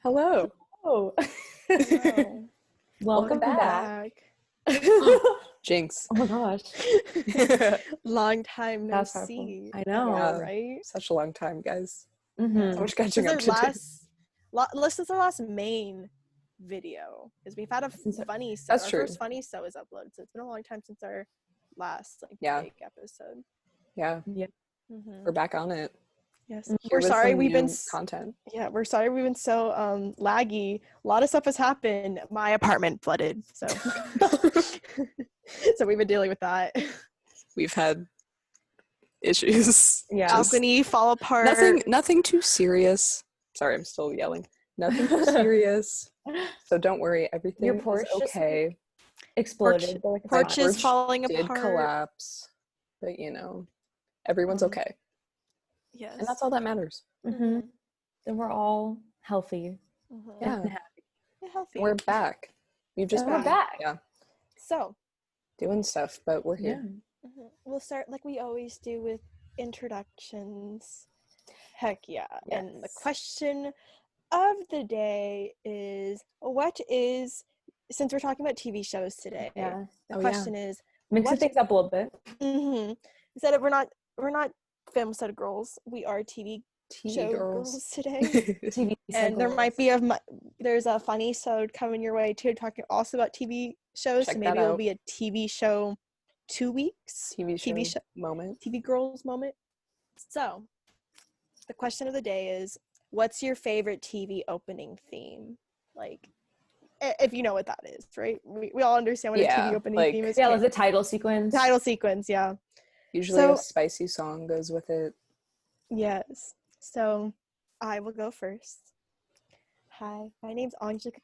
Hello. Oh, Wow. welcome back. Jinx. Oh my gosh. Long time no That's powerful. see. I know. Yeah. Right? Such a long time, guys. Mhm. So much catching up Since to our do. this is our last main video, because we've had a Since our- funny so. That's Our true. first funny so is uploaded, so it's been a long time since our last Yeah. big episode. Yeah, we're back on it. Yes, Here we're with sorry some we've been new content. yeah, we're sorry we've been so laggy. A lot of stuff has happened. My apartment flooded, so so we've been dealing with that. We've had issues. Yeah. Just Balcony fall apart. nothing too serious. Sorry, I'm still yelling. Nothing too serious. So don't worry, everything Your is porch just, okay. exploded. but, like, it's My Porch fine. is falling did apart. collapse, but everyone's okay, Yes, and that's all that matters. Mhm. And we're all healthy. Yeah, And happy. Yeah, healthy. we're back. We've just And we're been back. yeah So doing stuff, but we're here. we'll start like we always do with introductions. Heck yeah. And the Yes. question of the day is, since we're talking about TV shows today, Yeah. the Oh, question is, Mixing things up a little bit. instead of we're not film set of girls, we are TV show girls. girls today. TV And there girls. might be there's a funny sode coming your way too, talking also about TV shows. Check So that maybe it'll out. be a TV show 2 weeks. TV show moment. TV girls moment. So the question of the day is, what's your favorite TV opening theme? Like, if you know what that is, right? We all understand what a TV opening theme is. Yeah, like the title sequence. Title sequence, yeah. Usually So- a spicy song goes with it. Yes. So I will go first. Hi, my name's Angelique,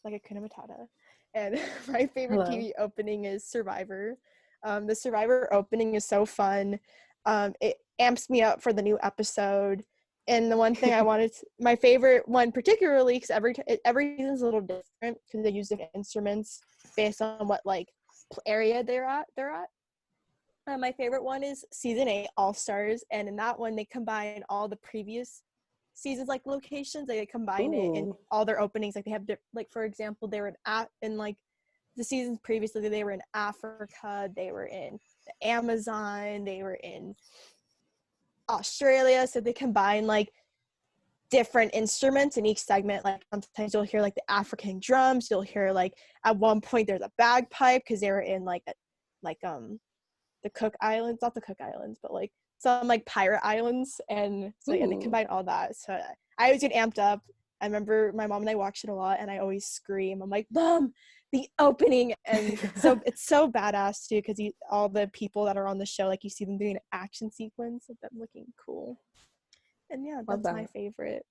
like Akuna Matata. And my favorite Hello. TV opening is Survivor. The Survivor opening is so fun. It amps me up for the new episode. And the one thing my favorite one particularly, because every season's a little different because they use different instruments based on what area they're at. My favorite one is season 8, All Stars, and in that one they combine all the previous seasons locations. They combine it in all their openings. They have for example, they were in the seasons previously. They were in Africa. They were in the Amazon. They were in Australia. So they combine different instruments in each segment. Sometimes you'll hear the African drums. You'll hear at one point there's a bagpipe because they were in the Cook Islands, not the Cook Islands, but some pirate islands, and so yeah, they combine all that. So I always get amped up. I remember my mom and I watched it a lot, and I always scream. I'm like, "Mom, the opening!" And so it's so badass too, because all the people that are on the show, you see them doing an action sequence of them looking cool. And yeah, that's my favorite.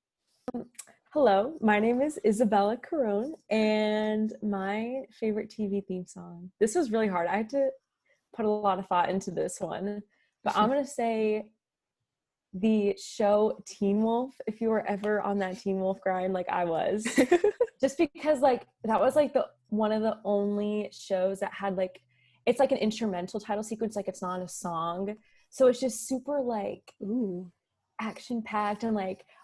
Hello, my name is Isabella Carone, and my favorite TV theme song. This was really hard. I had to put a lot of thought into this one, but I'm gonna say the show Teen Wolf. If you were ever on that Teen Wolf grind like I was, just because that was the one of the only shows that had it's an instrumental title sequence, it's not a song, so it's just super action packed, and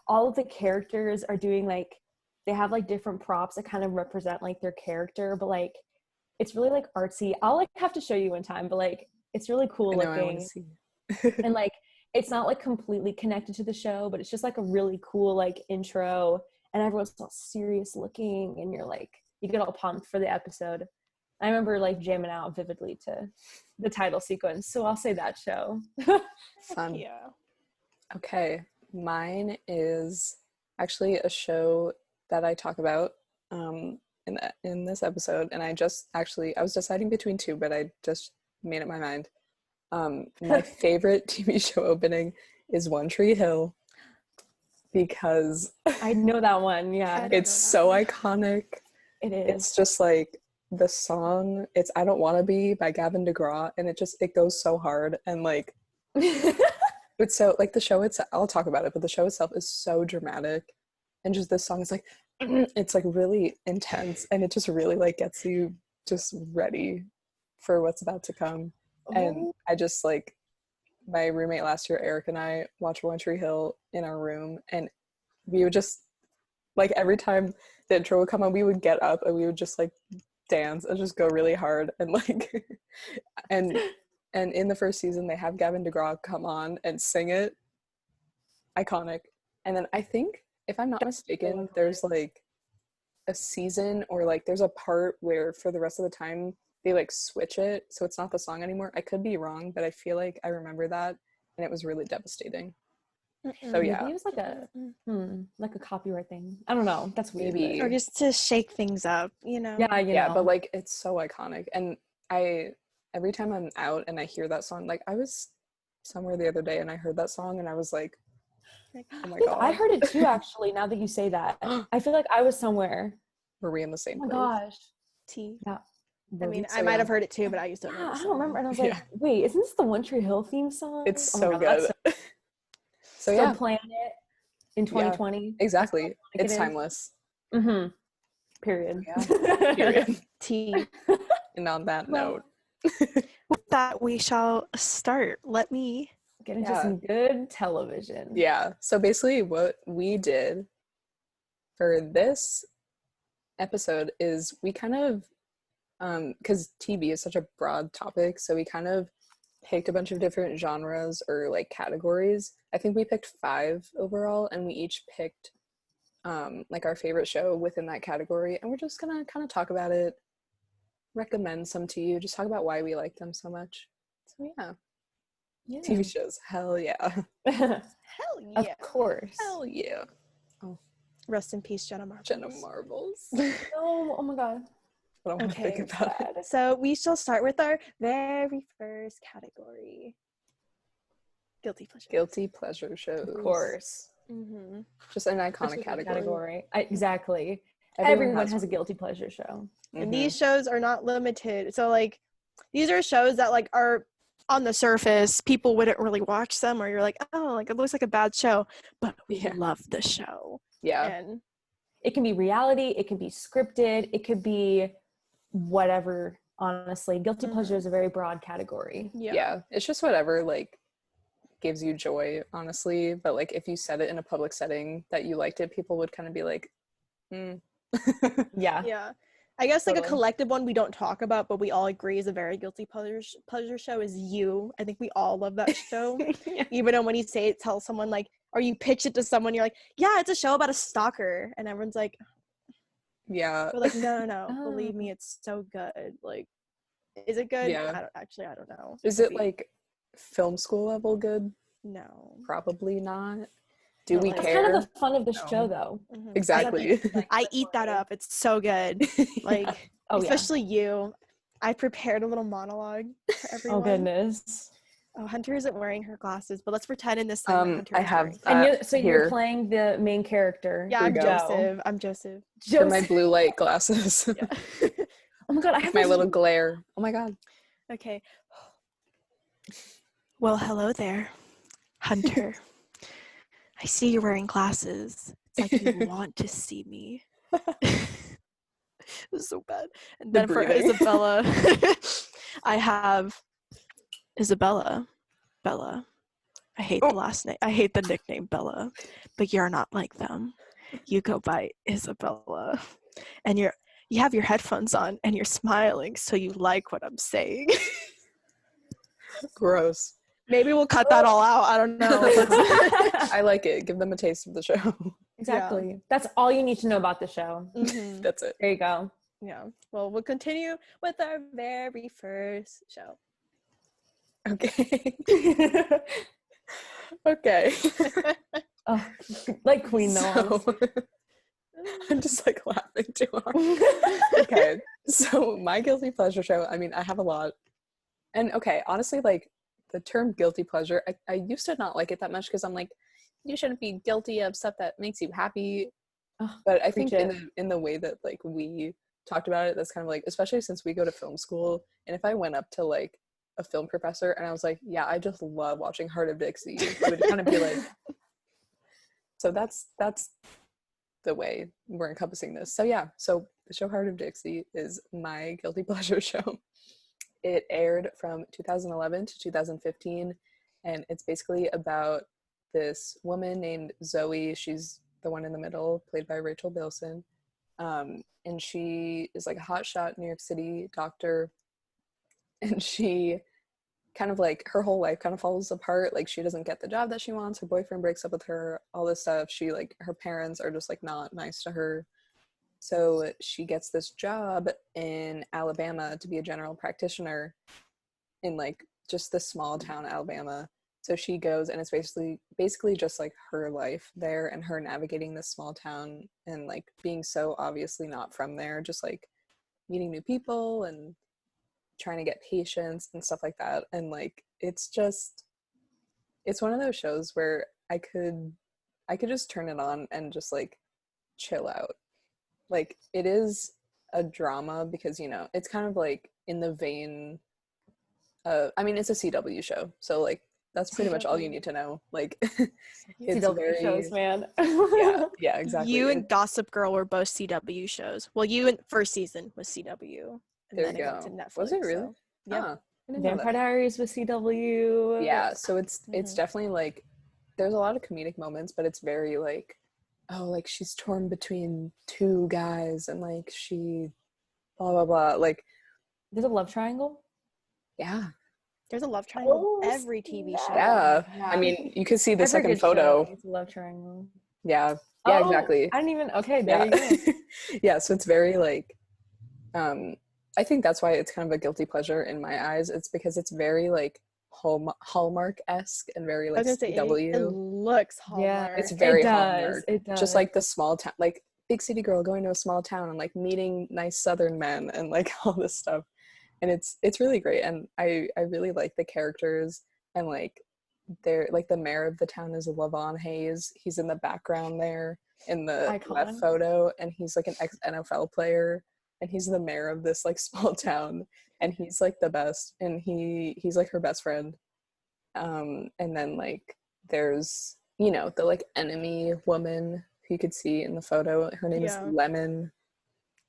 all of the characters are doing they have different props that kind of represent their character, but it's really artsy. I'll have to show you one time, but it's really cool looking. I want to see. And it's not completely connected to the show, but it's just a really cool intro, and everyone's all serious looking, and you're you get all pumped for the episode. I remember jamming out vividly to the title sequence, so I'll say that show. Fun. Yeah. Okay, mine is actually a show that I talk about in this episode, and I was deciding between two, but I just made up my mind. My favorite TV show opening is One Tree Hill, because I know that one. Yeah, it's so iconic. it is. It's just the song, it's I Don't Wanna Be by Gavin DeGraw, and it goes so hard, and it's so the show itself, I'll talk about it, but the show itself is so dramatic, and just this song is it's really intense, and it just really gets you just ready for what's about to come. And I just my roommate last year, Eric, and I watched One Tree Hill in our room, and we would just Like every time the intro would come on, we would get up and we would just like dance and just go really hard and like and in the first season they have Gavin DeGraw come on and sing it. Iconic. And then I think, if I'm not mistaken, there's like a season or like there's a part where for the rest of the time they like switch it so it's not the song anymore. I could be wrong, but I feel like I remember that and it was really devastating. So yeah, Maybe it was like a copyright thing. I don't know. That's weird. maybe. Or just to shake things up, you know? Yeah, you know. But like it's so iconic. And every time I'm out and I hear that song, like I was somewhere the other day and I heard that song and I was like, oh my god. I heard it too, actually, now that you say that. I feel like I was somewhere. Were we in the same Oh my place? gosh. T. Yeah. I mean, So I might yeah. have heard it too, but I used to remember. I don't remember. And I was like, wait, isn't this the One Tree Hill theme song? It's Oh my so God, good. So yeah, playing it in 2020. exactly. It's is. timeless. Mm-hmm. Period. Yeah. Period. T. And on that note, With that, we shall start. Let me get into some good television. Yeah. So basically what we did for this episode is we kind of, because TV is such a broad topic, so we kind of picked a bunch of different genres or like categories. I think we picked 5 overall, and we each picked like our favorite show within that category, and we're just gonna kind of talk about it, recommend some to you, just talk about why we like them so much. So yeah. TV shows, hell yeah. Hell yeah. Of course. Hell yeah. Rest in peace, Jenna Marbles. Jenna Marbles. Oh my god. I don't want to think about it. So we shall start with our very first category. Guilty pleasure. Guilty pleasure shows. Of course. Mm-hmm. Just an iconic category. Exactly. Everyone Everyone has one. a guilty pleasure show. And these shows are not limited. So like these are shows that like are on the surface, people wouldn't really watch them, or you're like, oh, like it looks like a bad show, but we love the show. Yeah. And it can be reality, it can be scripted, it could be whatever. Honestly, guilty pleasure is a very broad category. Yeah. It's just whatever like gives you joy, honestly. But like if you said it in a public setting that you liked it, people would kind of be like, Yeah. I guess like Totally. a collective one we don't talk about, but we all agree is a very guilty pleasure show is You. I think we all love that show. Even though when you say it, tell someone like, or you pitch it to someone, you're like, yeah, it's a show about a stalker, and everyone's like, yeah. we're like, no, believe me, it's so good. Like, is it good? Yeah. I don't know. Is it like film school level good? No. Probably not. Do we That's care? kind of the fun of the show, though. Mhm. Exactly. I eat that up. It's so good. Like, especially You. I prepared a little monologue for everyone. Oh goodness. Oh, Hunter isn't wearing her glasses, but let's pretend in this segment Hunter I is have wearing. And here. you're playing the main character. Yeah, Here I'm we go. Joseph. I'm Joseph. For my blue light glasses. Yeah. Oh my god, I have My those- little glare. Oh my god. Okay. Well, hello there, Hunter. I see you're wearing glasses. It's like you want to see me. This is so bad. And The then for breathing. Isabella, I have Isabella. Bella. I hate the last name. I hate the nickname Bella, but you're not like them. You go by Isabella, and you have your headphones on and you're smiling, so you like what I'm saying. Gross. Maybe we'll cut that all out. I don't know. I like it. Give them a taste of the show. Exactly. That's all you need to know about the show. Mhm. That's it. There you go. Yeah. Well, we'll continue with our very first show. Okay. Okay. Oh, like Queen though. So, I'm just like laughing too hard. Okay. So my guilty pleasure show, I mean, I have a lot. And okay, honestly, like the term guilty pleasure, I used to not like it that much because I'm like, you shouldn't be guilty of stuff that makes you happy. But I think in the way that like we talked about it, that's kind of like, especially since we go to film school, and if I went up to like a film professor and I was like, yeah, I just love watching Heart of Dixie, it would kind of be like, so that's the way we're encompassing this. So yeah, so the show Heart of Dixie is my guilty pleasure show. It aired from 2011 to 2015, and it's basically about this woman named Zoe. She's the one in the middle, played by Rachel Bilson. And she is like a hotshot New York City doctor, and she kind of like her whole life kind of falls apart. Like she doesn't get the job that she wants, her boyfriend breaks up with her, all this stuff. She like her parents are just like not nice to her. So she gets this job in Alabama to be a general practitioner in like just this small town Alabama. So she goes, and it's basically just like her life there and her navigating this small town and like being so obviously not from there, just like meeting new people and trying to get patients and stuff like that. And like it's one of those shows where I could just turn it on and just like chill out. Like it is a drama because, you know, it's kind of like in the vein of, I mean, it's a CW show, so like that's pretty much all you need to know. Like it's CW very shows, man. yeah, exactly. You and Gossip Girl were both CW shows. Well, you in first season was CW, and there then you it went go. to Netflix. Was it really? So, yeah. Huh. I didn't know Vampire that. Diaries with CW. Yeah, so it's Mhm. definitely like there's a lot of comedic moments, but it's very like, oh, like she's torn between two guys and like she blah blah blah. Like There's a love triangle. yeah. There's a love triangle in Oh, every TV show. Yeah. Yeah. I mean, you could see the Every second good show photo. needs a love triangle. Yeah. Yeah, Oh, exactly. I didn't even. Okay, there Yeah. you go. Yeah, so it's very like I think that's why it's kind of a guilty pleasure in my eyes. It's because it's very like Hallmark-esque and very I like was gonna say it CW. looks Hallmark. Yeah, It's very it does. Hallmark. It does. Just like the small town, like big city girl going to a small town and like meeting nice Southern men and like all this stuff. And it's really great. And I really like the characters, and like they're like the mayor of the town is Lavon Hayes. He's in the background there in the Icon. left photo, and he's like an ex-NFL player, and he's the mayor of this like small town, and he's like the best, and he's like her best friend. And then like there's, you know, the like enemy woman who you could see in the photo. Her name is Lemon.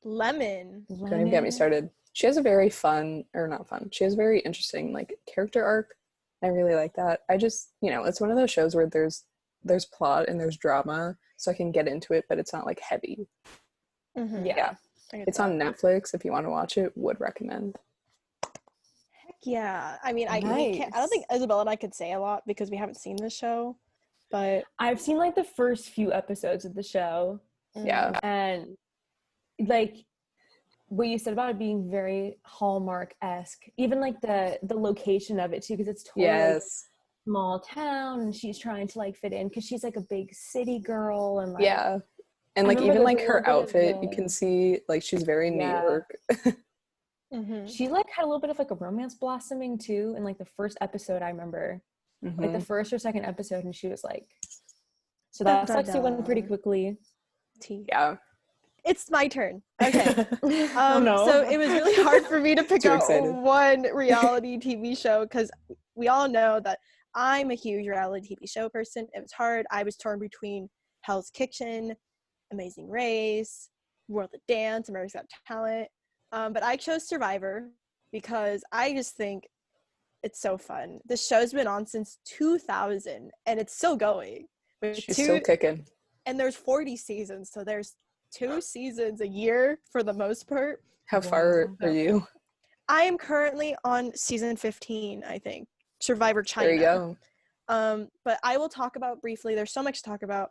Lemon. Don't even get me started. She has a very fun, or not fun, she has a very interesting like character arc. I really like that. I just, you know, it's one of those shows where there's plot and there's drama, so I can get into it, but it's not like heavy. Mm-hmm. Yeah. It's on Netflix. If you want to watch it, would recommend. Heck yeah. I mean, I Nice. don't think Isabella and I could say a lot because we haven't seen the show, but I've seen like the first few episodes of the show, Yeah. and like what you said about it being very Hallmark-esque, even like the location of it too, because it's totally like, small town, and she's trying to like fit in because she's like a big city girl, and like yeah. And I like remember even there's like a her little bit of outfit, you can see like she's very New York. She like had a little bit of like a romance blossoming too in like the first episode. I remember like the first or second episode, and she was like, so that's actually went pretty quickly. Yeah. It's my turn. Okay. Oh, no. So it was really hard for me to pick Too out excited. one reality TV show because we all know that I'm a huge reality TV show person. It was hard. I was torn between Hell's Kitchen, Amazing Race, World of Dance, America's Got Talent. But I chose Survivor because I just think it's so fun. The show's been on since 2000 and it's still going. She's still kicking. And there's 40 seasons, so there's 2 seasons a year for the most part. How far are you? I am currently on season 15, I think. Survivor China. There you go. But I will talk about briefly. There's so much to talk about.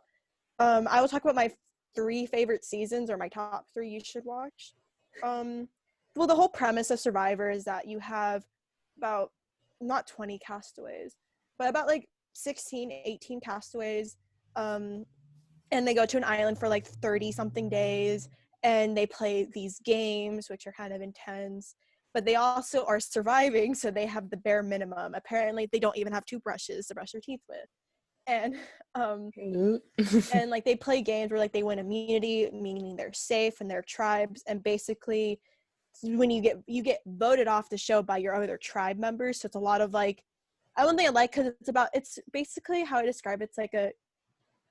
I will talk about my 3 favorite seasons, or my top 3 you should watch. Well, the whole premise of Survivor is that you have about not 20 castaways, but about like 16, 18 castaways. And they go to an island for like 30 something days, and they play these games which are kind of intense, but they also are surviving, so they have the bare minimum. Apparently they don't even have toothbrushes to brush their teeth with, and and like they play games where like they win immunity, meaning they're safe in their tribes, and basically when you get voted off the show by your other tribe members. So it's a lot of like, I don't think I like, because it's basically how I describe it,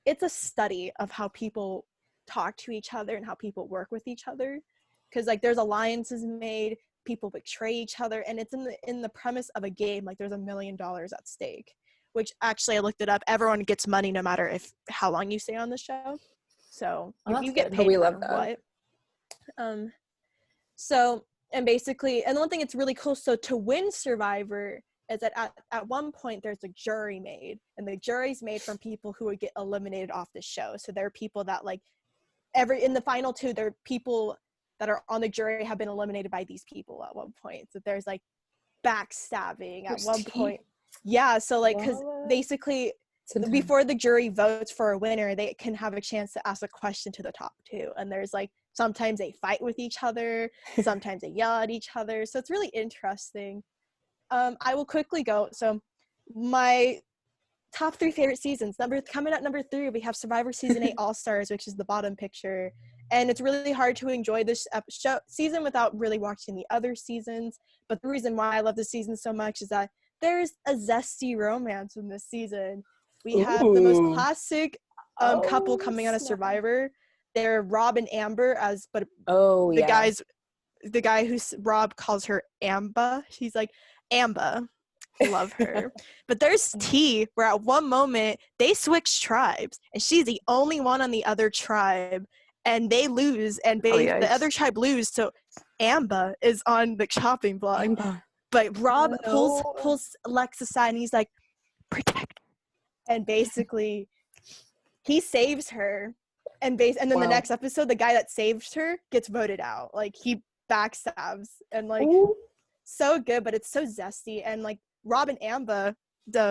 it's a study of how people talk to each other and how people work with each other, because like there's alliances made, people betray each other, and it's in the premise of a game. Like there's $1 million at stake, which actually I looked it up. Everyone gets money no matter how long you stay on the show. So Oh, if that's you get good. paid, We no love matter that. what. So, and basically, and one thing it's really cool, so to win Survivor is that at one point there's a jury made, and the jury's made from people who would get eliminated off the show. So there are people that like in the final two, there are people that are on the jury have been eliminated by these people at one point. So there's like backstabbing at one point. Yeah, so like because basically before the jury votes for a winner, they can have a chance to ask a question to the top two, and there's like sometimes they fight with each other, sometimes they yell at each other, so it's really interesting. I will quickly go. So my top 3 favorite seasons. Coming at number 3, we have Survivor Season 8 All-Stars, which is the bottom picture. And it's really hard to enjoy this season without really watching the other seasons. But the reason why I love this season so much is that there's a zesty romance in this season. We have the most classic couple coming out of Survivor. They're Rob and Amber the guy who Rob calls her Amba. She's like, Amba. Love her. But there's T, where at one moment they switch tribes and she's the only one on the other tribe, and they lose, and the other tribe lose, so Amba is on the chopping block. Amba. But Rob pulls Lex aside and he's like, protect her. And basically he saves her, and then the next episode the guy that saved her gets voted out. Like he backstabs, and like so good, but it's so zesty. And like Rob and Amba,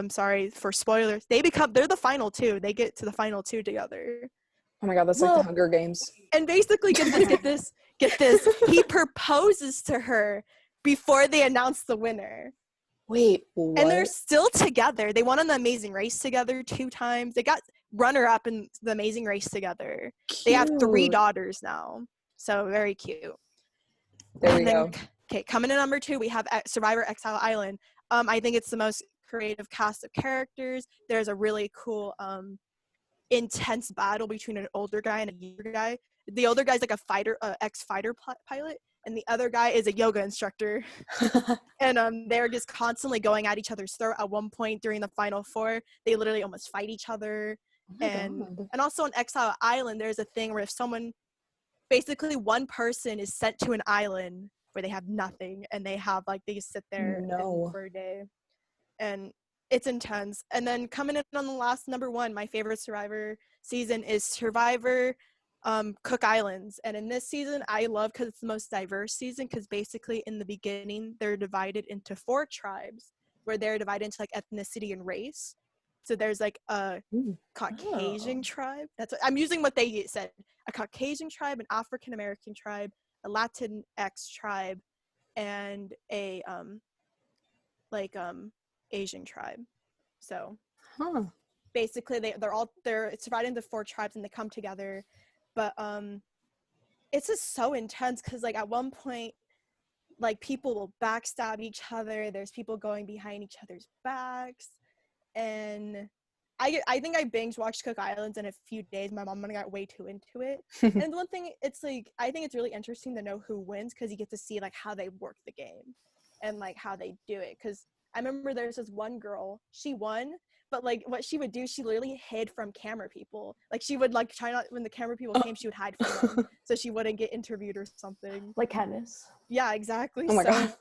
sorry for spoilers, they're the final two. They get to the final two together. Oh my god, that's like the Hunger Games. And basically, get this. He proposes to her before they announce the winner. Wait, what? And they're still together. They won on the Amazing Race together 2 times. They got runner-up in the Amazing Race together. Cute. They have 3 daughters now. So very cute. There we go. Okay, coming in number 2, we have Survivor Exile Island. I think it's the most creative cast of characters. There's a really cool, intense battle between an older guy and a younger guy. The older guy's like a ex-fighter pilot, and the other guy is a yoga instructor. And they're just constantly going at each other's throat. At one point during the final 4, they literally almost fight each other. And also on Exile Island, there's a thing where if someone, basically one person is sent to an island where they have nothing, and they just sit there for a day, and it's intense. And then coming in on the last number 1, my favorite Survivor season is Survivor Cook Islands. And in this season I love because it's the most diverse season, because basically in the beginning they're divided into 4 tribes, where they're divided into like ethnicity and race. So there's like a Caucasian tribe. That's what I'm using what they said. A Caucasian tribe, an African American tribe, a Latinx tribe, and a Asian tribe. So basically it's divided into 4 tribes, and they come together. But it's just so intense, because like at one point, like people will backstab each other. There's people going behind each other's backs. And I think I binge watched Cook Islands in a few days. My mom and I got way too into it. And one thing, it's like, I think it's really interesting to know who wins, because you get to see like how they work the game and like how they do it. Because I remember there's this one girl, she won, but like what she would do, she literally hid from camera people. Like she would like try not, when the camera people came, she would hide from them so she wouldn't get interviewed or something. Like Katniss. Yeah, exactly. Oh my god.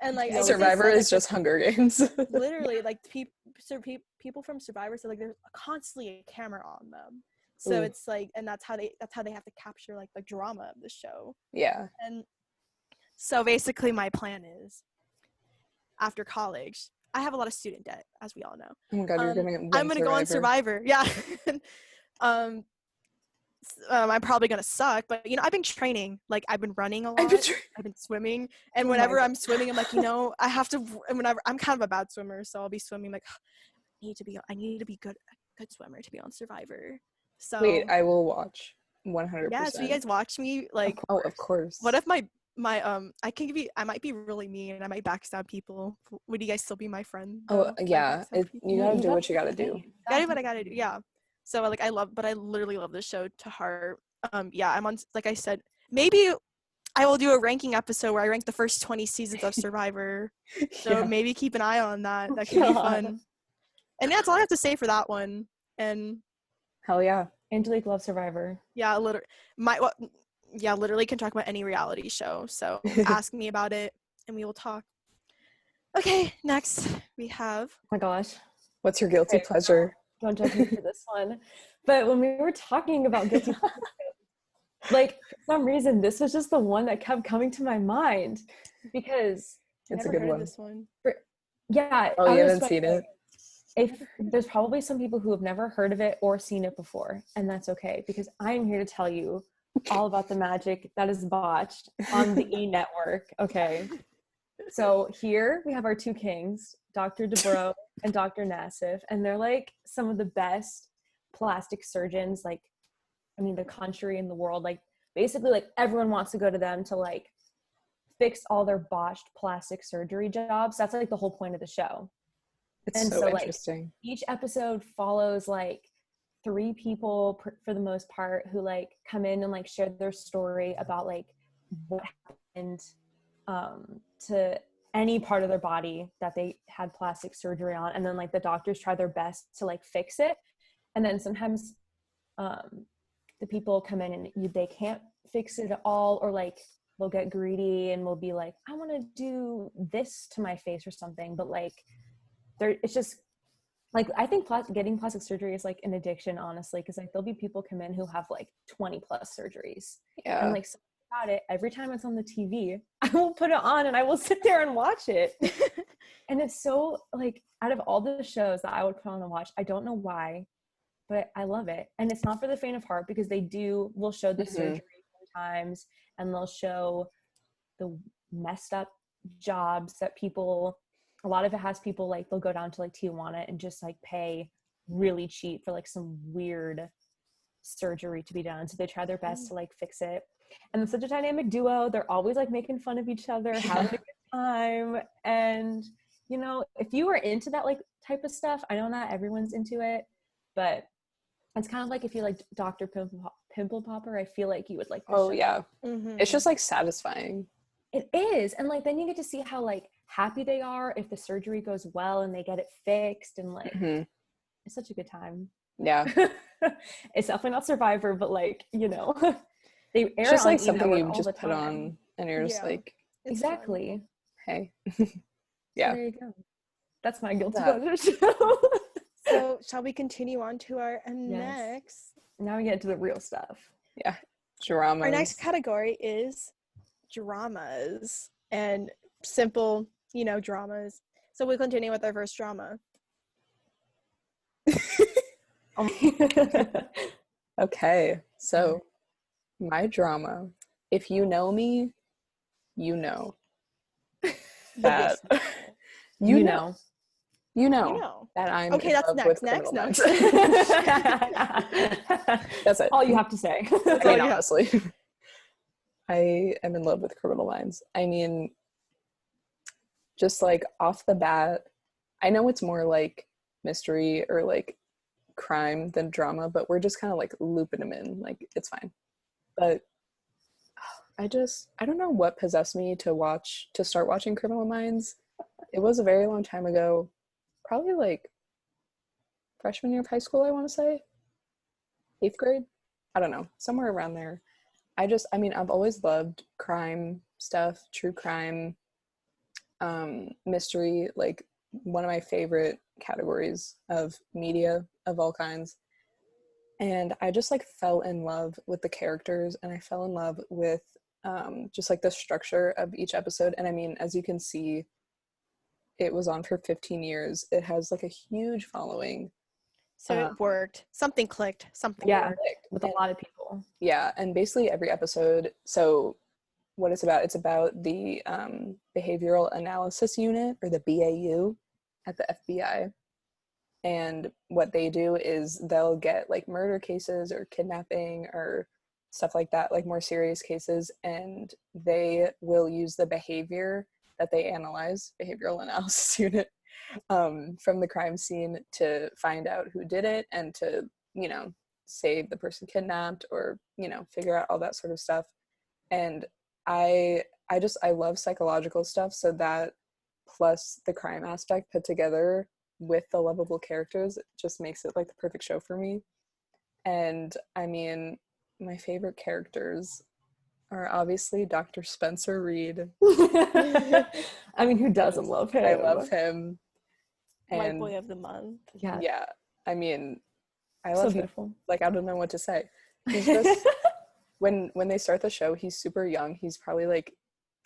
And like Survivor is just Hunger Games. Literally, like people from Survivor, so like there's constantly a camera on them. So it's like, and that's how they have to capture like the drama of the show. Yeah. And so basically my plan is, after college, I have a lot of student debt, as we all know. Oh my god, I'm gonna go on Survivor. Yeah. I'm probably gonna suck, but you know, I've been training. Like I've been running a lot. I've been swimming, and whenever I'm swimming, I'm like, you know, I have to. And whenever I'm kind of a bad swimmer, so I'll be swimming like, I need to be good swimmer to be on Survivor. So wait, I will watch 100%. Yeah, so you guys watch me, like. Oh, of course. What if my I might be really mean and I might backstab people. Would you guys still be my friend? Oh yeah, you gotta do what you gotta do. Gotta do what I gotta do. Yeah. So like I literally love this show to heart. Yeah, I'm on, like I said, maybe I will do a ranking episode where I rank the first 20 seasons of Survivor. So maybe keep an eye on that. That could be fun. And that's all I have to say for that one. And hell yeah. Angelique loves Survivor. Yeah, literally can talk about any reality show. So ask me about it and we will talk. Okay, next we have. Oh my gosh. What's your guilty pleasure? Don't judge me for this one. But when we were talking about guilty pleasure, like for some reason, this was just the one that kept coming to my mind because It's a Never good heard one. of this one. yeah. Oh, you haven't seen it? If there's probably some people who have never heard of it or seen it before, and that's okay because I'm here to tell you all about the magic that is botched on the E network. Okay. So here we have our two kings, Dr. Dubrow and Dr. Nassif, and they're like some of the best plastic surgeons, like, I mean, the country and the world. Like, basically, like, everyone wants to go to them to, like, fix all their botched plastic surgery jobs. That's, like, the whole point of the show. It's And so Like, interesting. each episode follows, like, 3 people, for the most part, who, like, come in and, like, share their story about, like, what happened to any part of their body that they had plastic surgery on, and then like the doctors try their best to like fix it, and then sometimes the people come in and they can't fix it at all, or like they'll get greedy and will be like, I want to do this to my face or something, but like it's just like, I think getting plastic surgery is like an addiction, honestly, because like there'll be people come in who have like 20 plus surgeries. Yeah. And like about it, every time it's on the TV, I will put it on and I will sit there and watch it. And it's so like, out of all the shows that I would put on and watch, I don't know why, but I love it. And it's not for the faint of heart, because will show the surgery sometimes, and they'll show the messed up jobs that people, a lot of it has people like, they'll go down to like Tijuana and just like pay really cheap for like some weird surgery to be done. So they try their best to like fix it. And it's such a dynamic duo. They're always like making fun of each other, having a good time. And, you know, if you were into that like type of stuff, I know not everyone's into it, but it's kind of like if you like Dr. Pimple Popper, I feel like you would like the show. Yeah. Mm-hmm. It's just like satisfying. It is. And like then you get to see how like happy they are if the surgery goes well and they get it fixed, and like it's such a good time. Yeah. It's definitely not Survivor, but like, you know, they air It's just on like something you all just the put time. on and you're just like, exactly. Hey. Yeah. So there you go. That's my guilty pleasure show. So shall we continue on to our next? Now we get into the real stuff. Yeah. Dramas. Our next category is dramas, and simple, you know, dramas. So we continue with our first drama. Okay. So my drama, if you know me, you know that you know that I'm okay. That's next. No. That's it. All you have to say. I mean, honestly, I am in love with Criminal Minds. I mean, just like off the bat, I know it's more like mystery or like crime than drama, but we're just kind of like looping them in. Like, it's fine. But I don't know what possessed me to start watching Criminal Minds. It was a very long time ago, probably like freshman year of high school, I want to say. 8th grade? I don't know, somewhere around there. I've always loved crime stuff, true crime, mystery, like one of my favorite categories of media of all kinds. And I just like fell in love with the characters, and I fell in love with just like the structure of each episode. And I mean, as you can see, it was on for 15 years. It has like a huge following. So it worked. Something clicked. Something worked with a lot of people. Yeah, and basically every episode, so what it's about the Behavioral Analysis Unit, or the BAU, at the FBI. And what they do is they'll get like murder cases or kidnapping or stuff like that, like more serious cases, and they will use the behavior that they analyze, Behavioral Analysis Unit, from the crime scene to find out who did it and to, you know, save the person kidnapped, or, you know, figure out all that sort of stuff. And I love psychological stuff, so that plus the crime aspect put together with the lovable characters, it just makes it like the perfect show for me. And I mean, my favorite characters are obviously Dr. Spencer Reed. I mean, who doesn't love him? I love him. White And boy of the month. Yeah. I mean, I So love him. beautiful. Like, I don't know what to say. He's just when they start the show, he's super young. He's probably like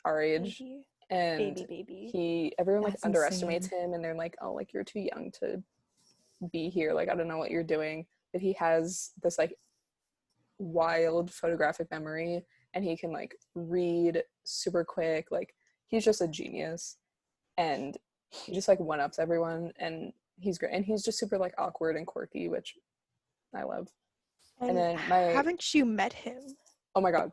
our age. Baby. And Baby. everyone like That's underestimates insane. him, and they're like, oh, like, you're too young to be here. Like, I don't know what you're doing. But he has this like wild photographic memory, and he can like read super quick. Like, he's just a genius, and he just like one-ups everyone, and he's great. And he's just super like awkward and quirky, which I love. And then haven't you met him? Oh my god.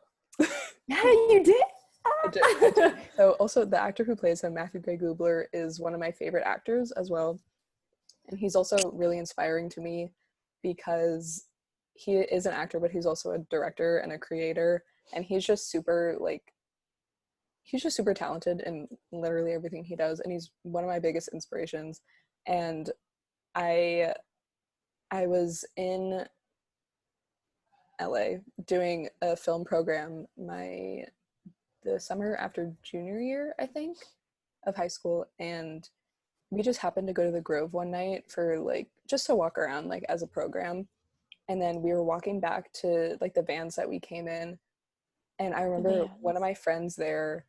Yeah, you did. I did. So also the actor who plays him, Matthew Gray Gubler, is one of my favorite actors as well. And he's also really inspiring to me because he is an actor, but he's also a director and a creator. And he's just super talented in literally everything he does. And he's one of my biggest inspirations. And I was in LA doing a film program the summer after junior year, I think, of high school, and we just happened to go to the Grove one night for like just to walk around like as a program. And then we were walking back to like the vans that we came in, and I remember one of my friends there,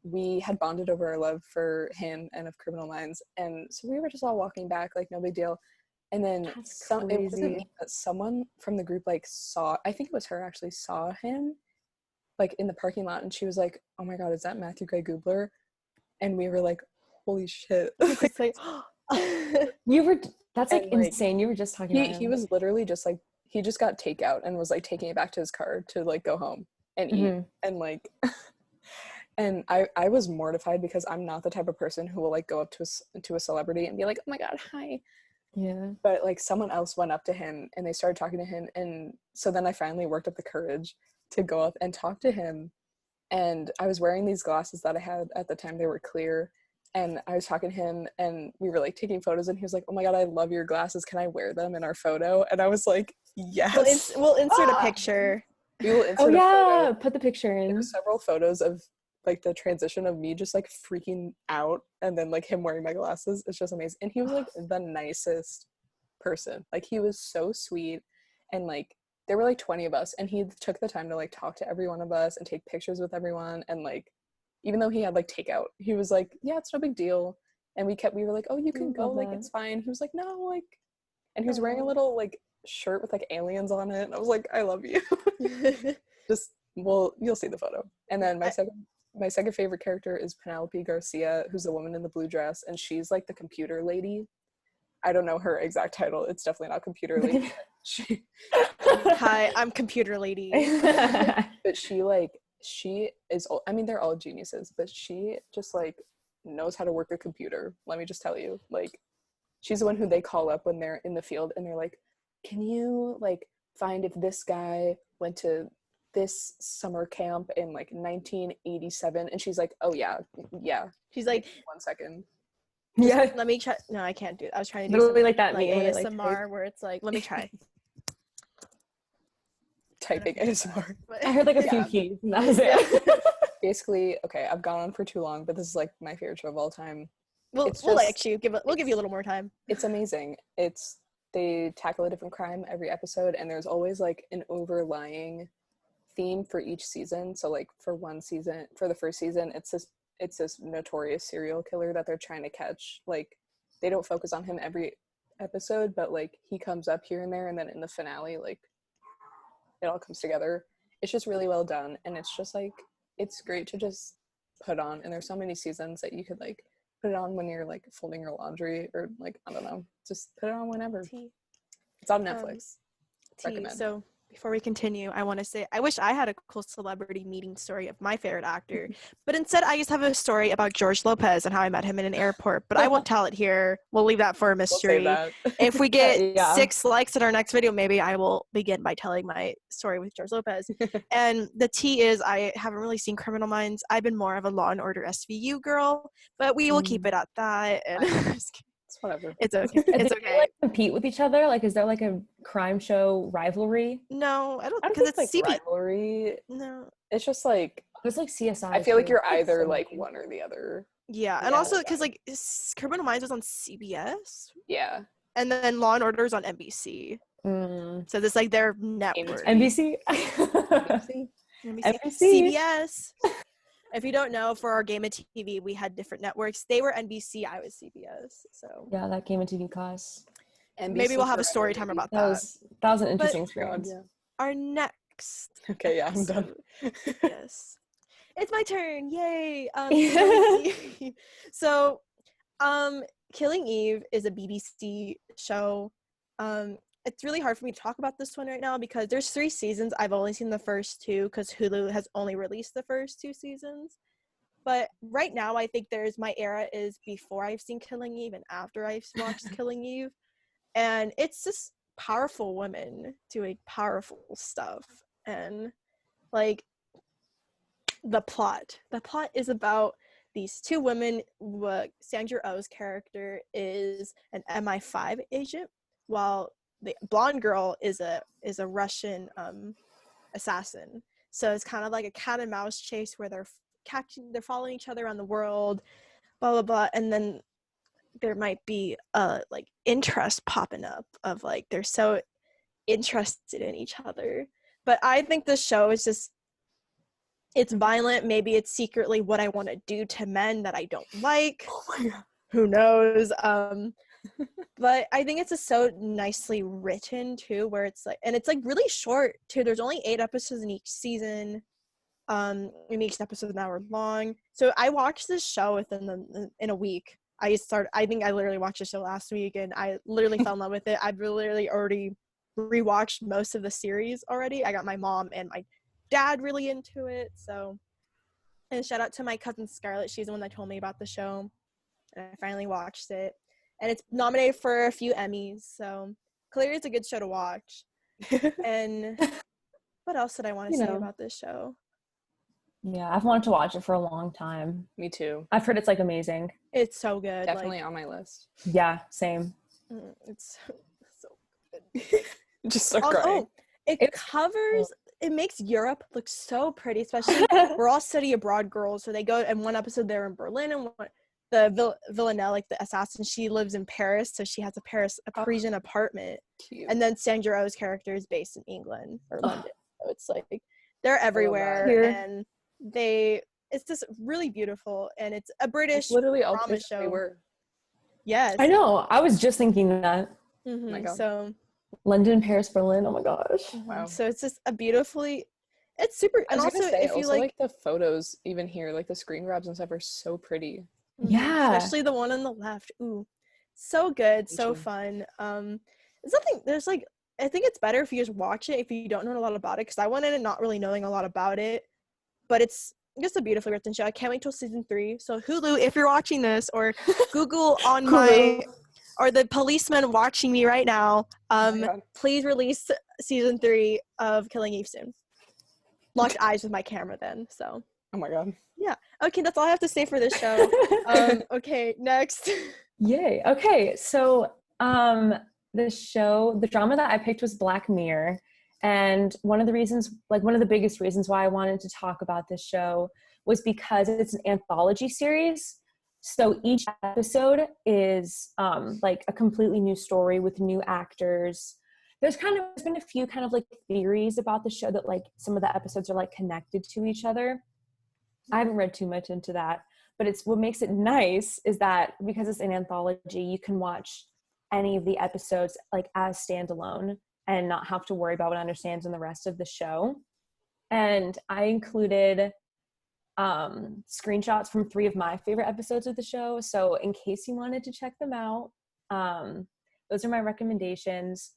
we had bonded over our love for him and of Criminal Minds, and so we were just all walking back like no big deal. And then it wasn't me, but someone from the group like I think it was her actually, saw him like in the parking lot, and she was like, oh my god, is that Matthew Gray Gubler? And we were like, holy shit. It's like that's like insane. You were just talking about him. He was literally just like, he just got takeout and was like taking it back to his car to like go home and eat. And like and I was mortified because I'm not the type of person who will like go up to a celebrity and be like, oh my god, hi. Yeah. But like someone else went up to him and they started talking to him, and so then I finally worked up the courage to go up and talk to him. And I was wearing these glasses that I had at the time. They were clear, and I was talking to him, and we were like taking photos, and he was like, oh my god, I love your glasses, can I wear them in our photo? And I was like, yes. We'll insert a picture. We will insert a photo. Put the picture in. There's several photos of like the transition of me just like freaking out, and then like him wearing my glasses. It's just amazing. And he was like the nicest person. Like, he was so sweet, and like there were like 20 of us, and he took the time to like talk to every one of us and take pictures with everyone. And like, even though he had like takeout, he was like, yeah, it's no big deal. And we were like, oh, you can go, like it's fine. He was like, no, like, and he was wearing a little like shirt with like aliens on it, and I was like, I love you. Just, well, you'll see the photo. And then my second favorite character is Penelope Garcia, who's the woman in the blue dress, and she's like the computer lady. I don't know her exact title. It's definitely not computer lady. Hi, I'm computer lady. But she is, I mean, they're all geniuses, but she just like knows how to work a computer. Let me just tell you, like, she's the one who they call up when they're in the field, and they're like, can you like find if this guy went to this summer camp in like 1987? And she's like, oh yeah. She's like, 1 second. Yeah. Let me try. No, I can't do it. I was trying to do Literally something like that like meme, ASMR where it's like, let me try. Typing ASMR. I heard like a few keys, and that was it. Basically, okay, I've gone on for too long, but this is like my favorite show of all time. We'll let you we'll give you a little more time. It's amazing. They tackle a different crime every episode, and there's always like an overlying theme for each season. So like for the first season, it's this notorious serial killer that they're trying to catch. Like, they don't focus on him every episode, but like he comes up here and there, and then in the finale, like, it all comes together. It's just really well done, and it's just like, it's great to just put on. And there's so many seasons that you could like put it on when you're like folding your laundry, or like, I don't know, just put it on whenever. It's on Netflix. Recommend. So before we continue, I want to say I wish I had a cool celebrity meeting story of my favorite actor, but instead I just have a story about George Lopez and how I met him in an airport, but I won't tell it here. We'll leave that for a mystery. If we get 6 likes in our next video, maybe I will begin by telling my story with George Lopez. And the tea is, I haven't really seen Criminal Minds. I've been more of a Law and Order SVU girl, but we will keep it at that. And It's whatever. It's okay. Do It's they, okay. like, compete with each other? Like, is there like a crime show rivalry? No, I don't, I don't because think it's like CB. rivalry. No. It's just like There's like CSI. I feel like too. you're There's either so like many. one or the other. Yeah, and Yeah. also because like Criminal Minds was on CBS, Yeah. and then Law and Order is on NBC. Mm. So this like their network. NBC. NBC? NBC. NBC. CBS. If you don't know, for our Game of TV, we had different networks. They were NBC, I was CBS. So Yeah, that Game of TV class. maybe we'll have a story time forever, about That that. was an interesting But- experience. Yeah. Our next Okay, yeah, I'm done. episode- yes. It's my turn. Yay. Killing Eve. So, Killing Eve is a BBC show. It's really hard for me to talk about this one right now because there's 3 seasons. I've only seen the first 2 because Hulu has only released the first 2 seasons. But right now, I think my era is before I've seen Killing Eve and after I've watched Killing Eve. And it's just powerful women doing powerful stuff. And, like, the plot is about these 2 women. Sandra Oh's character is an MI5 agent, while the blonde girl is a Russian assassin. So it's kind of like a cat and mouse chase where they're following each other around the world, blah blah blah, and then there might be like interest popping up of like they're so interested in each other. But I think the show is just, it's violent. Maybe it's secretly what I want to do to men that I don't like. Oh my god. Who knows? But I think it's just so nicely written too, where it's like, and it's like really short too. There's only 8 episodes in each season. And each episode is an hour long. So I watched this show in a week. I think I literally watched the show last week and I literally fell in love with it. I've literally already rewatched most of the series already. I got my mom and my dad really into it. So, and shout out to my cousin Scarlett. She's the one that told me about the show. And I finally watched it. And it's nominated for a few Emmys. So clearly it's a good show to watch. And what else did I want to say about this show? Yeah, I've wanted to watch it for a long time. Me too. I've heard it's like amazing. It's so good. Definitely on my list. Yeah, same. It's so good. Just start crying. It makes Europe look so pretty, especially we're all study abroad girls. So they go, and one episode they're in Berlin, and the Villanelle, like the assassin, she lives in Paris, so she has a Parisian apartment. Cute. And then Sandra Oh's character is based in England or London. So it's like they're everywhere, and it's just really beautiful, and it's a British literally all drama places show. we were. Yes, I know. I was just thinking that. Mm-hmm. Oh my God. So London, Paris, Berlin. Oh my gosh. Wow. So it's just it's super. And also, if you like the photos, even here, like the screen grabs and stuff are so pretty. Yeah. Especially the one on the left. Ooh, so good, so fun. There's like, I think it's better if you just watch it if you don't know a lot about it, because I went in and not really knowing a lot about it, but it's just a beautifully written show. I can't wait till season 3. So Hulu, if you're watching this, or Google on or the policeman watching me right now, please release season 3 of Killing Eve soon. Locked eyes with my camera then. So. Oh my god. Yeah. Okay, that's all I have to say for this show. Okay, next. Yay. Okay, so the drama that I picked was Black Mirror. And one of the biggest reasons why I wanted to talk about this show was because it's an anthology series. So each episode is like a completely new story with new actors. There's been a few kind of like theories about the show that like some of the episodes are like connected to each other. I haven't read too much into that, but what makes it nice is that because it's an anthology, you can watch any of the episodes like as standalone and not have to worry about what understands in the rest of the show. And I included screenshots from 3 of my favorite episodes of the show. So in case you wanted to check them out, those are my recommendations.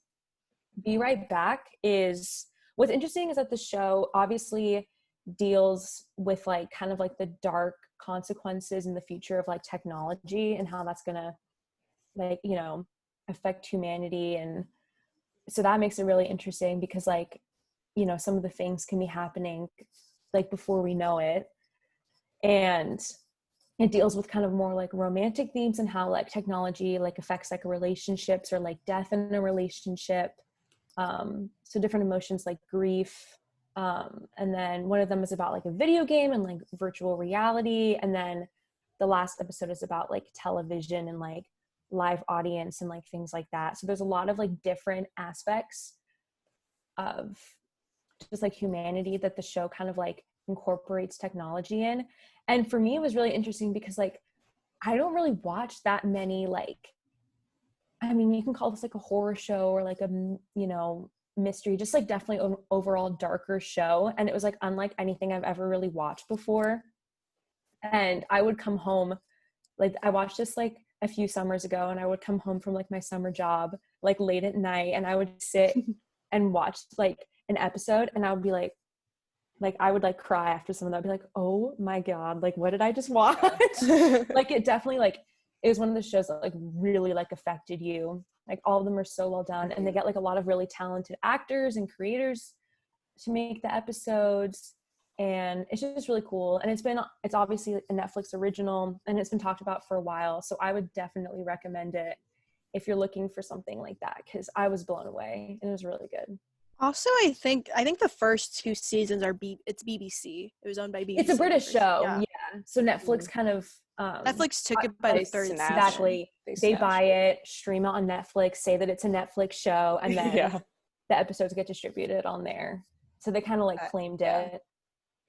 Be Right Back what's interesting is that the show obviously deals with like kind of like the dark consequences in the future of like technology and how that's gonna like, you know, affect humanity. And so that makes it really interesting because like, you know, some of the things can be happening like before we know it. And it deals with kind of more like romantic themes and how like technology like affects like relationships or like death in a relationship. So different emotions like grief. And then one of them is about like a video game and like virtual reality. And then the last episode is about like television and like live audience and like things like that. So there's a lot of like different aspects of just like humanity that the show kind of like incorporates technology in. And for me, it was really interesting because like I don't really watch that many like, I mean, you can call this like a horror show or like a, you know, mystery, just like definitely an overall darker show. And it was like unlike anything I've ever really watched before. And I would come home, like I watched this like a few summers ago, and I would come home from like my summer job like late at night, and I would sit and watch like an episode, and I would be like I would like cry after some of that. I'd be like, oh my God, like what did I just watch? Like it definitely like it was one of the shows that like really like affected you. Like all of them are so well done, and they get like a lot of really talented actors and creators to make the episodes, and it's just really cool. And it's obviously a Netflix original, and it's been talked about for a while, so I would definitely recommend it if you're looking for something like that, because I was blown away and it was really good. Also, I think the first 2 seasons are it's BBC. It was owned by BBC. It's a British show, yeah. So Netflix kind of Netflix took it by the third season. Exactly. They buy it, stream it on Netflix, say that it's a Netflix show, and then the episodes get distributed on there. So they kind of like claimed it.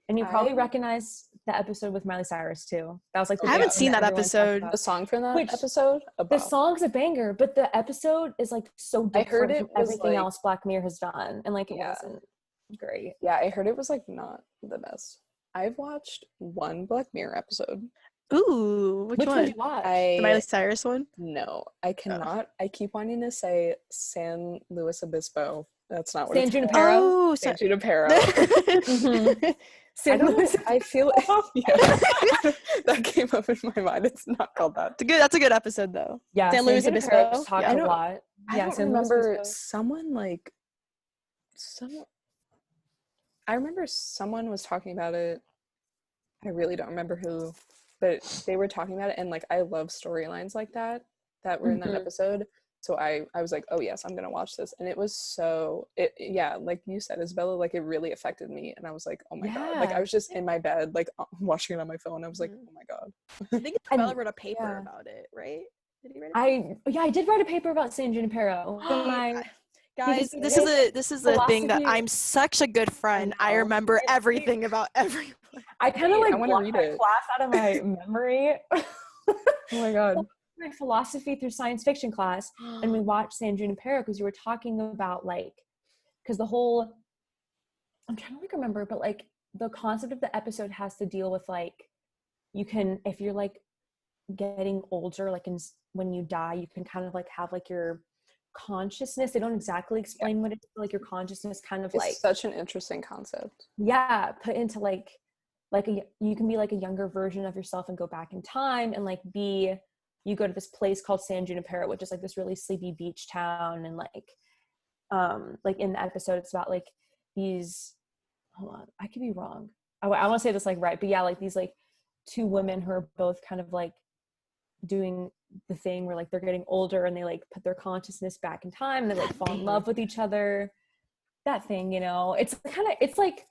And you probably recognize the episode with Miley Cyrus too. That was like I haven't seen that episode. The song from that episode? The song's a banger, but the episode is like so different I heard it from everything else Black Mirror has done. And like it wasn't great. Yeah, I heard it was like not the best. I've watched one Black Mirror episode. Ooh, which one? Did you watch? The Miley Cyrus one? No, I cannot. I keep wanting to say San Luis Obispo. That's not what San it's Junipero. Oh, San Junipero. I feel that came up in my mind. It's not called that. That's a good episode though. Yeah, San Luis Obispo talked a lot. I don't remember someone was talking about it. I really don't remember who, but they were talking about it, and like I love storylines like that were in that episode. So I was like, oh yes, I'm gonna watch this. And it was like you said, Isabella, like it really affected me. And I was like, oh my God. Like I was just in my bed, like watching it on my phone. I was like, oh my God. I think Isabella wrote a paper about it, right? Did he write I did write a paper about San Junipero. Guys, this is the thing that I'm such a good friend. I remember everything about everyone. I kind of like blocked my class out of my memory. Oh my God. My philosophy through science fiction class, and we watched San Junipero because you were talking about like, because I'm trying to like remember, but like the concept of the episode has to deal with like, you can, if you're like getting older, like when you die, you can kind of like have like your consciousness. They don't exactly explain what it's like, your consciousness kind of like such an interesting concept. Yeah, put into like you can be like a younger version of yourself and go back in time and like you go to this place called San Junipero, which is like this really sleepy beach town, and like in the episode it's about like these, hold on, I could be wrong, I want to say this like right, but yeah, like these like 2 women who are both kind of like doing the thing where like they're getting older and they like put their consciousness back in time and they like fall in love with each other, that thing, you know. It's like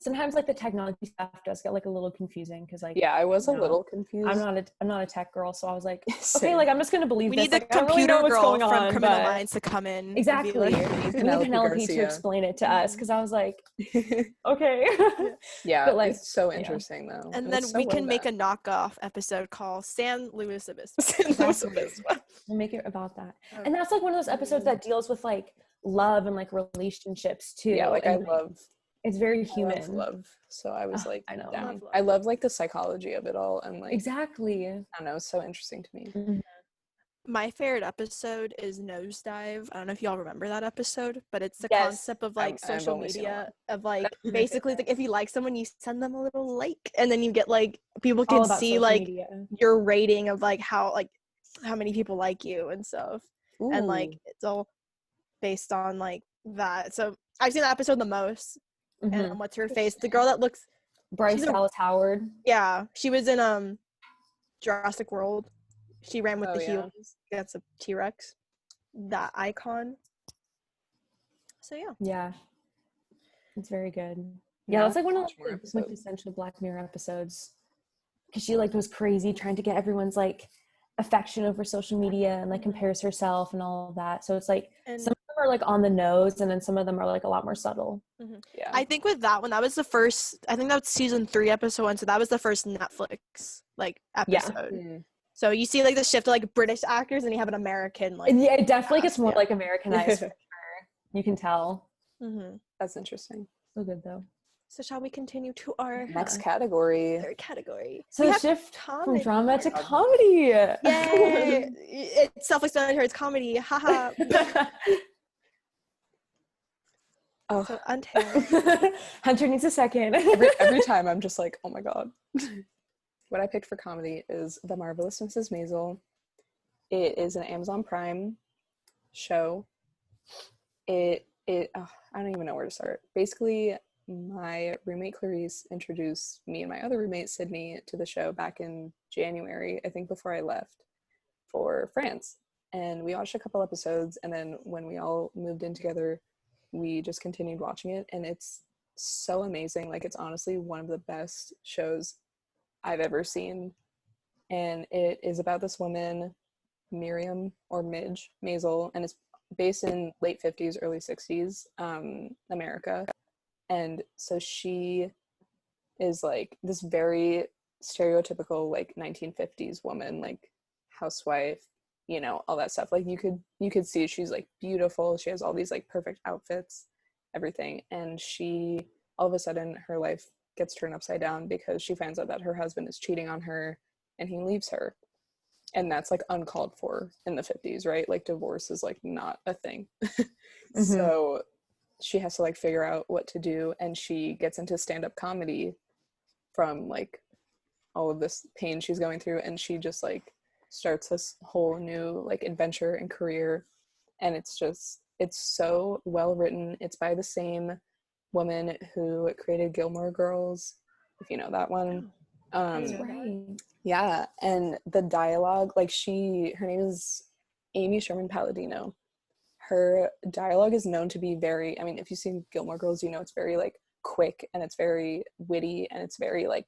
sometimes like the technology stuff does get like a little confusing because like I was a little confused. I'm not a tech girl, so I was like, okay, like I'm just gonna believe we this. need the like, computer really girl from Criminal Minds to come in. Exactly. We need Penelope to explain it to us, because I was like, okay. Yeah, but like it's so interesting though. And then we can make a knockoff episode called San Luis Obispo. San Luis Obispo. We'll make it about that. And that's like one of those episodes that deals with like love and like relationships too. Yeah, like and, I love. It's very human. Love. So I was like, I know. down. I love like the psychology of it all, and like exactly. I don't know, it's so interesting to me. Mm-hmm. My favorite episode is Nosedive. I don't know if y'all remember that episode, but it's the concept of like social media of like basically like if you like someone, you send them a little like, and then you get like people can see like your rating of like how many people like you and stuff. Ooh. And like it's all based on like that. So I've seen that episode the most. And what's her face? The girl that looks Bryce Dallas Howard. Yeah, she was in Jurassic World. She ran with Oh, the yeah. heels. That's a T-Rex. That icon. So yeah. Yeah. It's very good. Now Yeah, I that's like one of watch more the episodes. quintessential Black Mirror episodes. Because she like goes crazy trying to get everyone's like affection over social media and like compares herself and all of that. So it's like And some of them are like on the nose and then some of them are like a lot more subtle. Yeah. I think with that one, that was the first, I think that was season 3, episode 1. So that was the first Netflix like episode. Mm. So you see like the shift to like British actors and you have an American like. And yeah, it definitely gets cast, more yeah. like Americanized for sure. You can tell. That's interesting. So good though. So shall we continue to our Next category. third category? So We the have shift from comedy. drama to God. comedy. Yay! It's self-explanatory. It's comedy. Haha. Oh, So untamed. Hunter needs a second. every time I'm just like, oh my god. What I picked for comedy is The Marvelous Mrs. Maisel. It is an Amazon Prime show. I don't even know where to start. Basically, my roommate Clarice introduced me and my other roommate Sydney to the show back in January, I think before I left for France. And we watched a couple episodes, and then when we all moved in together, we just continued watching it, and it's so amazing. Like, it's honestly one of the best shows I've ever seen. And it is about this woman, Miriam or Midge Maisel, and it's based in late 50s, early 60s, America. And so she is like this very stereotypical like 1950s woman, like housewife, you know, all that stuff. Like you could see she's like beautiful. She has all these like perfect outfits, everything. And she, all of a sudden, her life gets turned upside down because she finds out that her husband is cheating on her and he leaves her. And that's like uncalled for in the 50s, right? Like divorce is like not a thing. So she has to like figure out what to do, and she gets into stand-up comedy from like all of this pain she's going through, and she just like starts this whole new like adventure and career. And it's so well written. It's by the same woman who created Gilmore Girls, if you know that one. That's right. Yeah, and the dialogue, like her name is Amy Sherman Palladino. Her dialogue is known to be very, I mean, if you've seen Gilmore Girls, you know it's very like quick, and it's very witty, and it's very like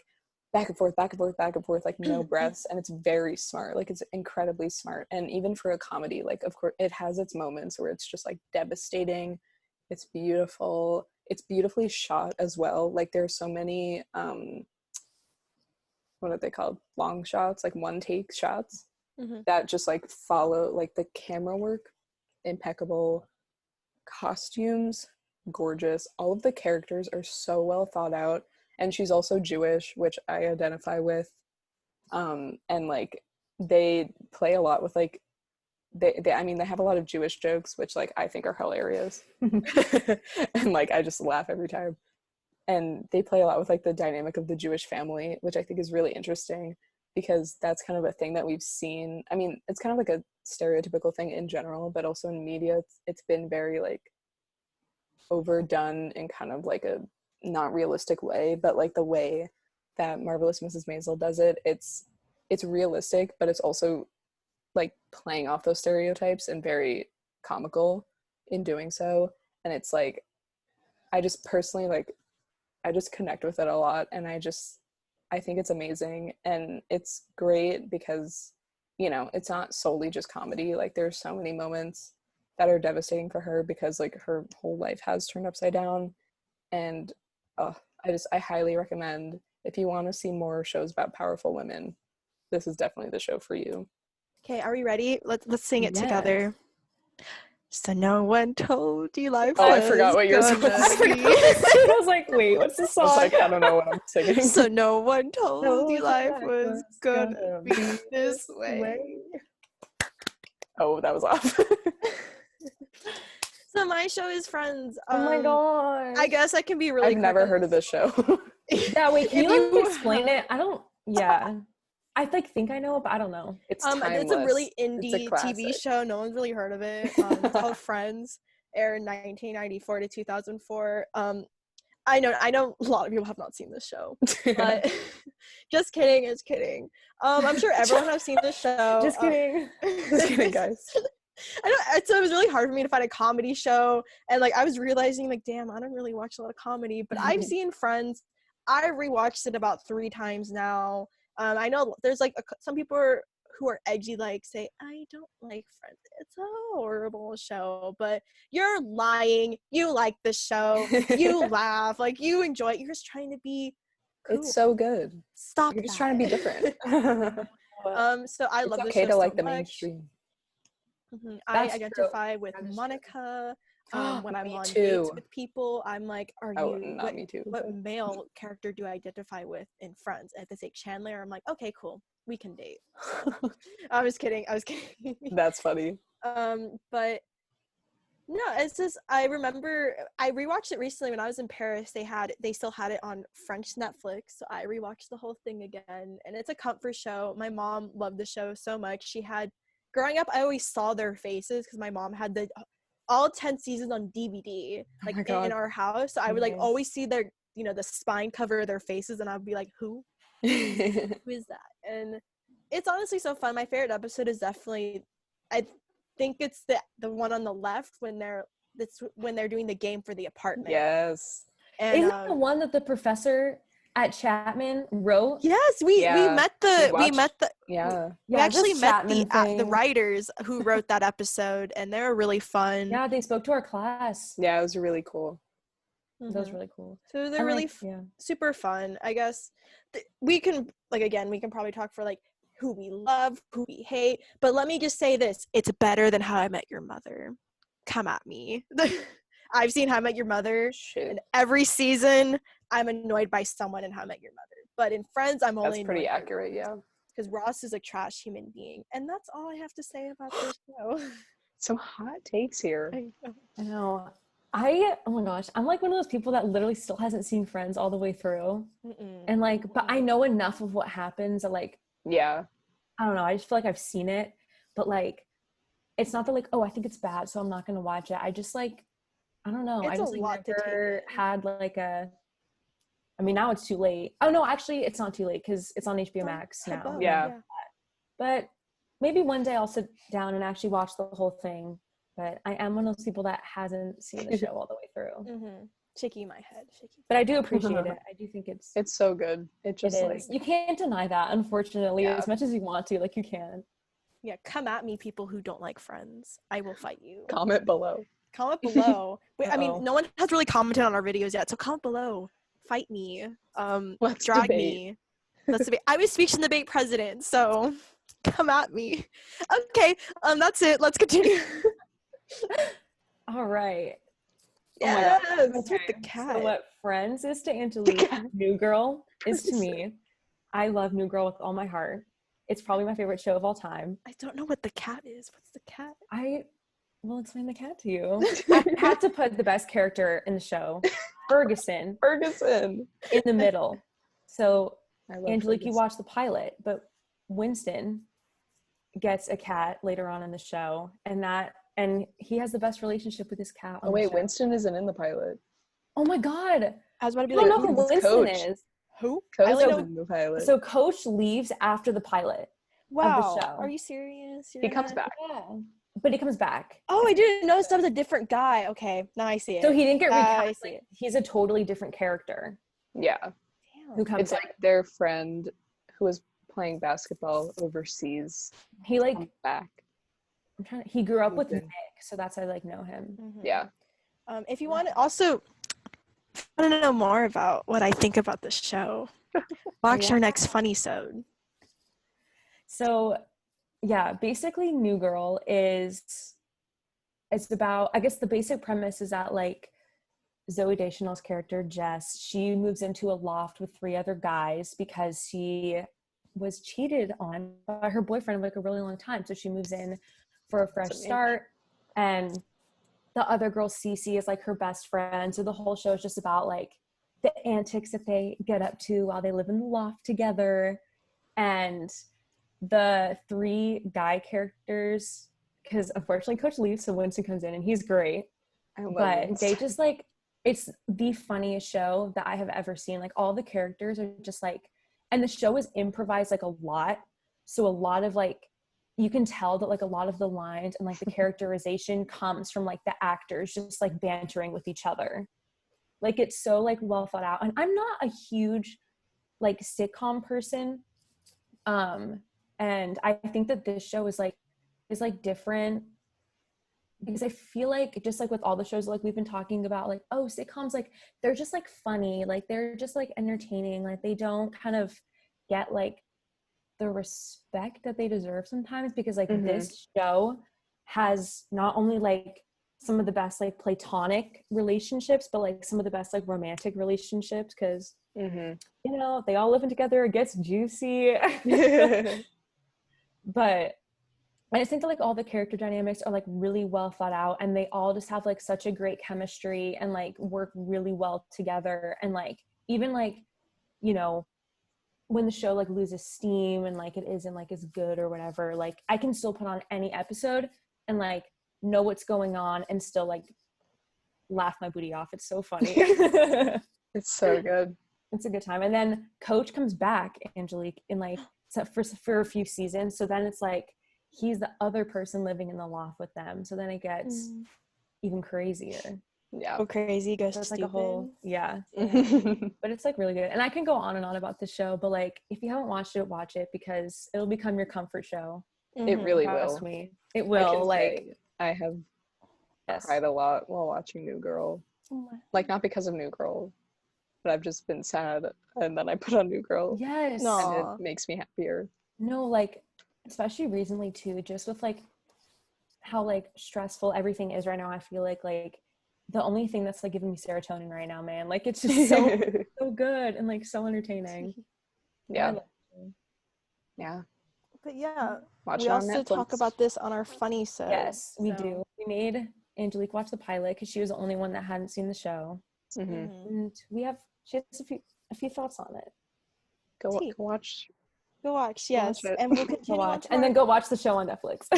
back and forth, like no breaths, and it's very smart. Like it's incredibly smart. And even for a comedy, like of course it has its moments where it's just like devastating. It's beautiful. It's beautifully shot as well. Like there are so many what are they called? Long shots, like one take shots that just like follow, like the camera work, impeccable, costumes, gorgeous. All of the characters are so well thought out. And she's also Jewish, which I identify with. And like they play a lot with like they have a lot of Jewish jokes, which like I think are hilarious. And like I just laugh every time. And they play a lot with like the dynamic of the Jewish family, which I think is really interesting, because that's kind of a thing that we've seen. I mean, it's kind of like a stereotypical thing in general, but also in media, it's been very like overdone in kind of like a not realistic way. But like the way that Marvelous Mrs. Maisel does it, it's realistic, but it's also like playing off those stereotypes and very comical in doing so. And it's like, I just personally like, I just connect with it a lot, and I think it's amazing. And it's great because, you know, it's not solely just comedy. Like there's so many moments that are devastating for her because like her whole life has turned upside down. And I highly recommend, if you want to see more shows about powerful women, this is definitely the show for you. Okay, are we ready? Let's sing it Yes. together. So no one told you life Oh, I was forgot what yours gonna was. be. I was like, wait, what's the I song? was like, I don't know what I'm singing. So no one told No, you life was was gonna be this way. Oh, that was off. So my show is Friends. Oh my god. I guess I can be really I've quick never on heard of this show. Yeah, wait, can If you you- explain it? I don't, yeah. I like think I know it, but I don't know. It's timeless. it's a really It's a indie TV classic. show. No one's really heard of it. It's called Friends. Aired in 1994 to 2004. I know a lot of people have not seen this show, but just kidding. I'm sure everyone has seen this show. Just kidding. Just kidding, guys. So it was really hard for me to find a comedy show, and like I was realizing like, damn, I don't really watch a lot of comedy, but I've seen Friends. I rewatched it about 3 times now. I know there's like some people who are edgy, like say I don't like Friends, it's a horrible show, but you're lying. You like the show, you laugh, like you enjoy it. You're just trying to be cool. It's so good. Stop. You're just trying to be different. So I love it's the okay show to like so the much. mainstream. I That's identify true. with That is Monica. When I'm Me on too. dates with people, I'm like, Me too. what male character do I identify with in Friends? And if they say Chandler, I'm like, okay, cool, we can date. I was kidding. That's funny. But no, it's just, I remember I rewatched it recently when I was in Paris. They still had it on French Netflix, so I rewatched the whole thing again, and it's a comfort show. My mom loved the show so much. Growing up, I always saw their faces because my mom had all 10 seasons on DVD, like in our house. So I would like always see their, the spine cover of their faces, and I'd be like, who is that? And it's honestly so fun. My favorite episode is definitely, I think it's the one on the left when they're doing the game for the apartment. Yes. And isn't it the one that the professor at Chapman wrote? Yes, we met the yeah. We actually met the writers who wrote that episode, and they were really fun. Yeah, they spoke to our class. Yeah, it was really cool. That was really cool. So they're really super fun. I guess we can probably talk for like who we love, who we hate, but let me just say this: it's better than How I Met Your Mother. Come at me. I've seen How I Met Your Mother, and every season I'm annoyed by someone in How I Met Your Mother. But in Friends, I'm only That's pretty accurate, yeah. Because Ross is a trash human being, and that's all I have to say about this show. Some hot takes here. I know. Oh my gosh, I'm like one of those people that literally still hasn't seen Friends all the way through. And like, but I know enough of what happens that like, yeah, I don't know, I just feel like I've seen it, but like, it's not that like, oh, I think it's bad, so I'm not gonna watch it. I just like, I don't know. It's I just a lot to never had like I mean, now it's too late. Oh no, actually it's not too late because it's on HBO Max now. Yeah. But maybe one day I'll sit down and actually watch the whole thing. But I am one of those people that hasn't seen the show all the way through. Shaking my head. But I do appreciate it. I do think it's so good. It just like you can't deny that, unfortunately, as much as you want to. Like you can. Yeah, come at me, people who don't like Friends. I will fight you. Comment below. Wait, I mean, no one has really commented on our videos yet, so comment below. Fight me. Let's drag debate. me. Let's debate. I was speech and debate president, so come at me. Okay, that's it. Let's continue. All right. Yes. Oh my God. With the cat. So what Friends is to Angelique, New Girl is to me. I love New Girl with all my heart. It's probably my favorite show of all time. I don't know what the cat is. What's the cat? I will explain the cat to you. I had to put the best character in the show, Ferguson, in the middle. So Angelique, you watch the pilot, but Winston gets a cat later on in the show, and he has the best relationship with his cat. Oh wait, Winston isn't in the pilot. Oh my God! I was about to be I don't know who Winston Coach is. Who? Coach is in the pilot. So Coach leaves after the pilot. Wow. Of the show. Are you serious? He comes back. Yeah. But he comes back. Oh, I didn't notice that was a different guy. Okay, now I see it. So he didn't get recast. I see it. He's a totally different character. Yeah. Damn. Who comes It's like their friend who was playing basketball overseas. He like comes back. He grew up with Nick, so that's how I like know him. Yeah. If you want to know more about what I think about this show, watch our next funisode. So yeah, basically New Girl it's about, I guess the basic premise is that like Zooey Deschanel's character Jess, she moves into a loft with 3 other guys because she was cheated on by her boyfriend for like a really long time. So she moves in for a fresh start, and the other girl Cece is like her best friend. So the whole show is just about like the antics that they get up to while they live in the loft together. And the 3 guy characters, because unfortunately Coach leaves, so Winston comes in and he's great. But they just like it's the funniest show that I have ever seen. Like all the characters are just like, and the show is improvised like a lot. So a lot of like, you can tell that like a lot of the lines and like the characterization comes from like the actors just like bantering with each other. Like it's so like well thought out. And I'm not a huge like sitcom person. And I think that this show is like different because I feel like just like with all the shows like we've been talking about, like, oh, sitcoms, like they're just like funny, like they're just like entertaining, like they don't kind of get like the respect that they deserve sometimes, because like this show has not only like some of the best like platonic relationships, but like some of the best like romantic relationships, because you know, they all living together, it gets juicy. But I just think that like all the character dynamics are like really well thought out, and they all just have like such a great chemistry and like work really well together. And like even like, you know, when the show like loses steam and like it isn't like as good or whatever, like I can still put on any episode and like know what's going on and still like laugh my booty off. It's so funny. It's so good. It's a good time. And then Coach comes back, Angelique, in like for a few seasons. So then it's like he's the other person living in the loft with them. So then it gets even crazier. Yeah. Go crazy, go So it's stupid. like a whole, but it's like really good. And I can go on and on about this show, but like if you haven't watched it, watch it, because it'll become your comfort show. It really will. Trust me. It will. Like I have cried a lot while watching New Girl. Like not because of New Girl, but I've just been sad, and then I put on New Girl. Yes. And it makes me happier. No, like especially recently too, just with like how like stressful everything is right now. I feel like the only thing that's like giving me serotonin right now, man, like it's just so so good and like so entertaining. Yeah. But yeah, watch we also talk about this on our funisode. Yes, we do. We made Angelique watch the pilot because she was the only one that hadn't seen the show. And she has a few thoughts on it. Go watch. Go watch, yes. Watch it. And we'll continue and then go watch the show on Netflix.